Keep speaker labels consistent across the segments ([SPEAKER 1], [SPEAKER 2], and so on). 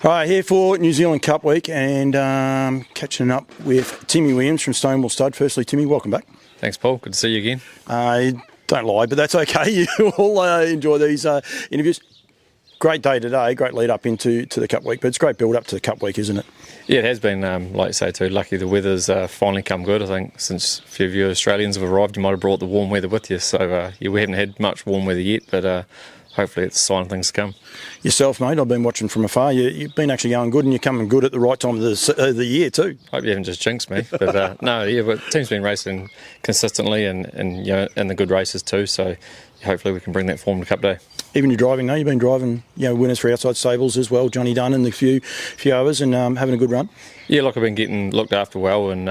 [SPEAKER 1] Hi, here for New Zealand Cup Week and catching up with Timmy Williams from Stonewall Stud. Firstly, Timmy, welcome back.
[SPEAKER 2] Thanks, Paul. Good to see you again.
[SPEAKER 1] Don't lie, but that's okay. You all enjoy these interviews. Great day today, great lead up into the Cup Week, but it's great build up to the Cup Week, isn't it?
[SPEAKER 2] Yeah, it has been, like you say too, lucky the weather's finally come good. I think since a few of you Australians have arrived, you might have brought the warm weather with you. So we haven't had much warm weather yet, but hopefully it's a sign of things to come.
[SPEAKER 1] Yourself, mate, I've been watching from afar. You've been actually going good and you're coming good at the right time of the year too.
[SPEAKER 2] Hope you haven't just jinxed me. But no, yeah, but the team's been racing consistently and in the good races too. So hopefully we can bring that form to Cup Day.
[SPEAKER 1] Even your driving now, you've been driving winners for outside stables as well, Johnny Dunn and a few others, and having a good run.
[SPEAKER 2] Yeah, look, I've been getting looked after well and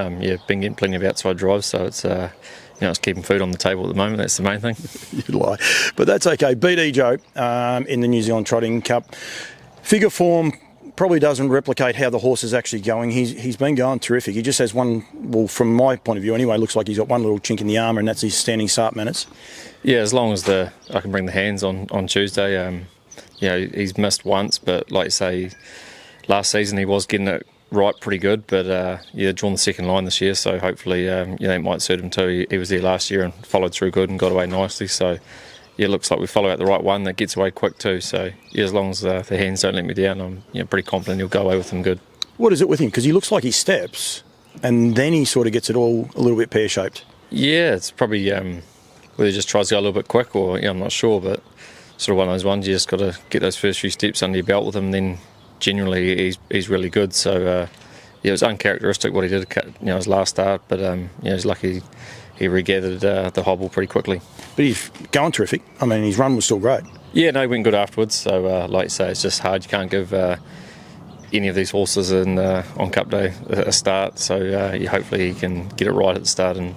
[SPEAKER 2] been getting plenty of outside drives, so it's it's keeping food on the table at the moment. That's the main thing.
[SPEAKER 1] You lie, but that's okay. BD Joe in the New Zealand Trotting Cup. Figure form probably doesn't replicate how the horse is actually going. He's been going terrific. He just has one, well, from my point of view anyway, looks like he's got one little chink in the armour, and that's his standing start minutes. Yeah,
[SPEAKER 2] as long as I can bring the hands on Tuesday. He's missed once, but like you say, last season he was getting it right pretty good, but drawn the second line this year, so hopefully it might suit him too. He was there last year and followed through good and got away nicely, so it looks like we follow out the right one that gets away quick too. So as long as the hands don't let me down, I'm pretty confident he'll go away with them good. What
[SPEAKER 1] is it with him? Because he looks like he steps and then he sort of gets it all a little bit pear-shaped.
[SPEAKER 2] Yeah, it's probably whether he just tries to go a little bit quick or I'm not sure, but sort of one of those ones you just got to get those first few steps under your belt with him, then generally he's really good. So it was uncharacteristic what he did his last start, but he's lucky he regathered the hobble pretty quickly.
[SPEAKER 1] But he's going terrific. I mean, his run was still great.
[SPEAKER 2] Yeah, no, he went good afterwards. So like you say, it's just hard. You can't give any of these horses on Cup Day a start. So hopefully he can get it right at the start and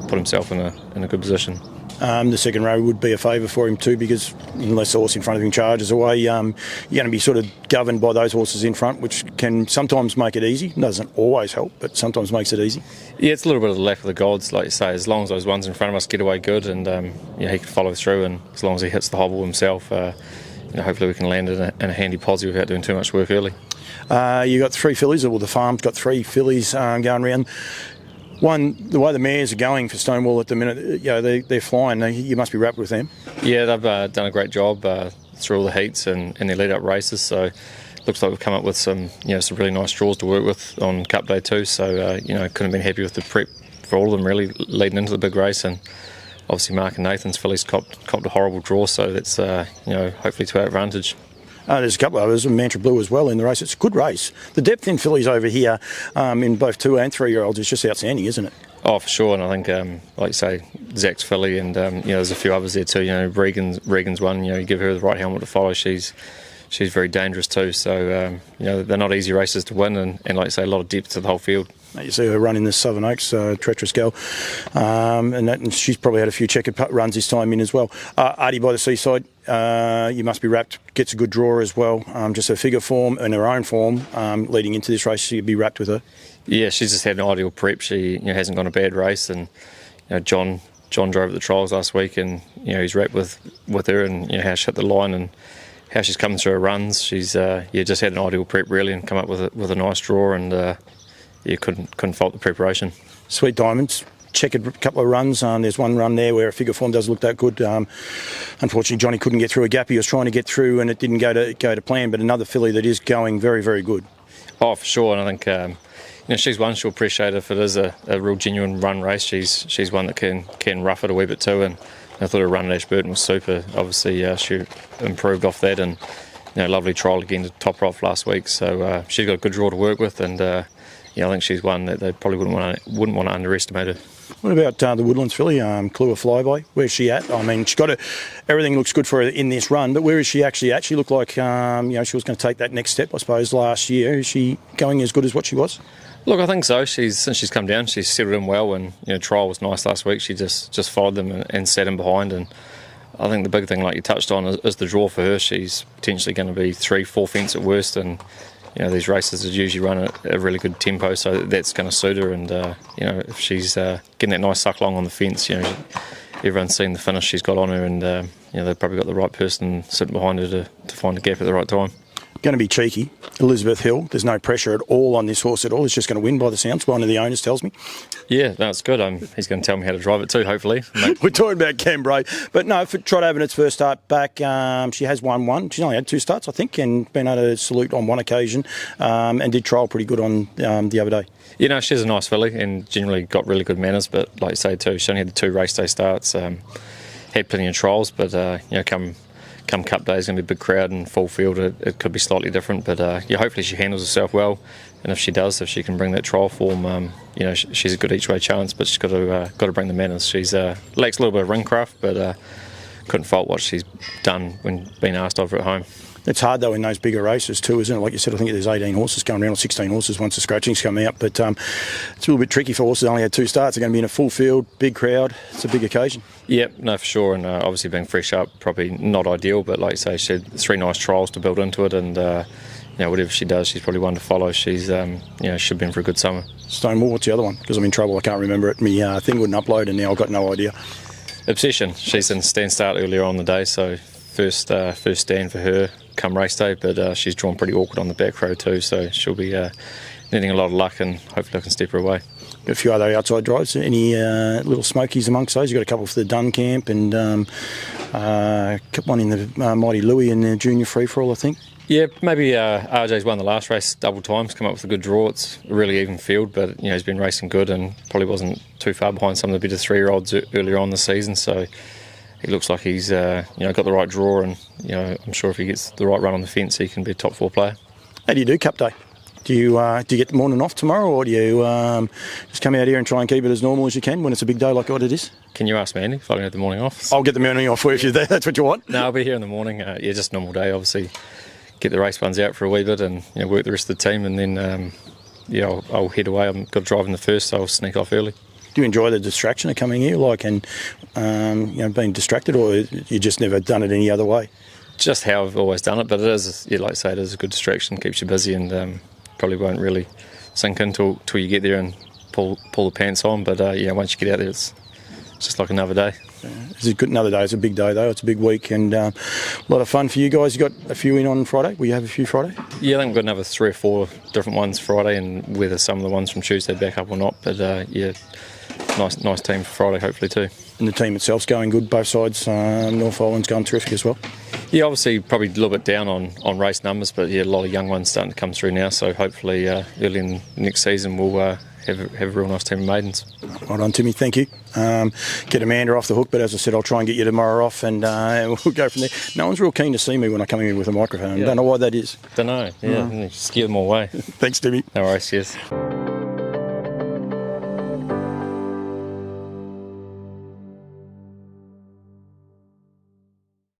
[SPEAKER 2] put himself in a good position.
[SPEAKER 1] The second row would be a favour for him too, because unless the horse in front of him charges away, you're going to be sort of governed by those horses in front, which can sometimes make it easy. It doesn't always help, but sometimes makes it easy.
[SPEAKER 2] Yeah, it's a little bit of the lack of the gods, like you say. As long as those ones in front of us get away good and he can follow through, and as long as he hits the hobble himself, hopefully we can land in a handy posse without doing too much work early.
[SPEAKER 1] You got three fillies, or the farm's got three fillies going around. One, the way the mares are going for Stonewall at the minute, they're flying. You must be wrapped with them. Yeah, they've done a great job through all the heats and their lead-up races. So looks like we've come up with some really nice draws to work with on Cup Day too. So couldn't have been happy with the prep for all of them really leading into the big race. And obviously Mark and Nathan's fillies copped a horrible draw, so that's hopefully to our advantage. There's a couple of others, Mantra Blue as well in the race. It's a good race. The depth in fillies over here in both 2 and 3 year olds is just outstanding, isn't it?
[SPEAKER 2] Oh, for sure. And I think, like you say, Zach's filly and there's a few others there too. Regan's one. You give her the right helmet to follow. She's very dangerous too. So they're not easy races to win, and like you say, a lot of depth to the whole field.
[SPEAKER 1] You see her running the Southern Oaks, treacherous gal, and she's probably had a few checkered runs this time in as well. Artie by the Seaside, you must be wrapped, gets a good draw as well. Just her figure form and her own form leading into this race, you'd be wrapped with her.
[SPEAKER 2] Yeah, she's just had an ideal prep. She hasn't gone a bad race, and John drove at the trials last week, and he's wrapped with her and how she hit the line and how she's coming through her runs. She's just had an ideal prep really, and come up with a nice draw, and couldn't fault the preparation.
[SPEAKER 1] Sweet Diamonds, checkered couple of runs. There's one run there where a figure form does look that good. Unfortunately, Johnny couldn't get through a gap he was trying to get through, and it didn't go to plan. But another filly that is going very, very good.
[SPEAKER 2] Oh, for sure. And I think she's one she'll appreciate if it is a real genuine run race. She's one that can rough it a wee bit too. And I thought her run at Ashburton was super. Obviously, she improved off that, and lovely trial again to top her off last week. So she's got a good draw to work with, and I think she's one that they probably wouldn't want to underestimate her.
[SPEAKER 1] What about the Woodlands filly, Clua Flyby? Where's she at? I mean, everything looks good for her in this run, but where is she actually at? She looked like she was going to take that next step, I suppose, last year. Is she going as good as what she was?
[SPEAKER 2] Look, I think so. Since she's come down, she's settled in well, and trial was nice last week. She just followed them and sat in behind, and I think the big thing, like you touched on, is the draw for her. She's potentially going to be 3-4 fence at worst, and these races is usually run at a really good tempo, so that's going to suit her. And if she's getting that nice suck along on the fence, everyone's seen the finish she's got on her, and they've probably got the right person sitting behind her to find a gap at the right time.
[SPEAKER 1] Going to be cheeky. Elizabeth Hill. There's no pressure at all on this horse at all. It's just going to win by the sounds. One of the owners tells me.
[SPEAKER 2] Yeah, no, it's good. He's going to tell me how to drive it too, hopefully.
[SPEAKER 1] We're talking about Cambrai. But no, for Trot having its first start back, she has won one. She's only had 2 starts, I think, and been able to salute on one occasion, and did trial pretty good on the other day.
[SPEAKER 2] You know, she's a nice filly and generally got really good manners, but like you say too, she only had the 2 race day starts, had plenty of trials, but you know, come Cup Day is going to be a big crowd and full field. It could be slightly different, but yeah, hopefully she handles herself well, and if she does, if she can bring that trial form, you know, she's a good each way chance, but she's got to bring the manners. She's lacks a little bit of ring craft, but couldn't fault what she's done when being asked of her at home.
[SPEAKER 1] It's hard though in those bigger races too, isn't it? Like you said, I think there's 18 horses going around, or 16 horses once the scratchings come out. But it's a little bit tricky for horses that only had 2 starts. They're going to be in a full field, big crowd. It's a big occasion.
[SPEAKER 2] Yep, no, for sure. And obviously being fresh up, probably not ideal. But like you say, she had 3 nice trials to build into it, and you know, whatever she does, she's probably one to follow. She's you know, should be in for a good summer.
[SPEAKER 1] Stonewall, what's the other one? Because I'm in trouble. I can't remember it. My thing wouldn't upload, and now I've got no idea.
[SPEAKER 2] Obsession. She's in stand start earlier on the day, so first stand for her come race day, but she's drawn pretty awkward on the back row too, so she'll be needing a lot of luck, and hopefully I can step her away.
[SPEAKER 1] Got a few other outside drives. Any little smokies amongst those? You've got a couple for the Dun Camp, and one in the Mighty Louis in the junior free-for-all, I think.
[SPEAKER 2] Yeah, maybe RJ's won the last race double times, come up with a good draw. It's a really even field, but you know, he's been racing good and probably wasn't too far behind some of the better 3-year-olds earlier on the season, so he looks like he's you know, got the right draw, and you know, I'm sure if he gets the right run on the fence, he can be a top 4 player. How
[SPEAKER 1] do you do Cup Day? Do you get the morning off tomorrow, or do you just come out here and try and keep it as normal as you can when it's a big day like what it is?
[SPEAKER 2] Can you ask me, Andy, if I can have the morning off?
[SPEAKER 1] I'll get the morning off for you if that's what you want.
[SPEAKER 2] No, I'll be here in the morning. Yeah, just a normal day, obviously. Get the race runs out for a wee bit and you know, work the rest of the team, and then yeah, I'll head away. I've got to drive in the first, so I'll sneak off early. Do you enjoy the distraction of coming here, like, and you know, being distracted, or you just never done it any other way? Just how I've always done it, but it is, yeah, like I say, it is a good distraction, keeps you busy, and probably won't really sink in till you get there and pull the pants on. But yeah, once you get out there, it's just like another day. It's a good another day. It's a big day though. It's a big week, and a lot of fun for you guys. You got a few in on Friday. Will you have a few Friday? Yeah, I think we've got another 3 or 4 different ones Friday, and whether some of the ones from Tuesday back up or not. But yeah, nice team for Friday, hopefully too. And the team itself's going good, both sides. North Island's going terrific as well. Yeah, obviously probably a little bit down on race numbers, but yeah, a lot of young ones starting to come through now. So hopefully early in next season we'll have a real nice team of maidens. Well done, Timmy. Thank you. Get Amanda off the hook, but as I said, I'll try and get you tomorrow off, and we'll go from there. No one's real keen to see me when I come in with a microphone. Yeah. Don't know why that is. Don't know. Yeah, scare them all away. Thanks, Timmy. No worries. Cheers.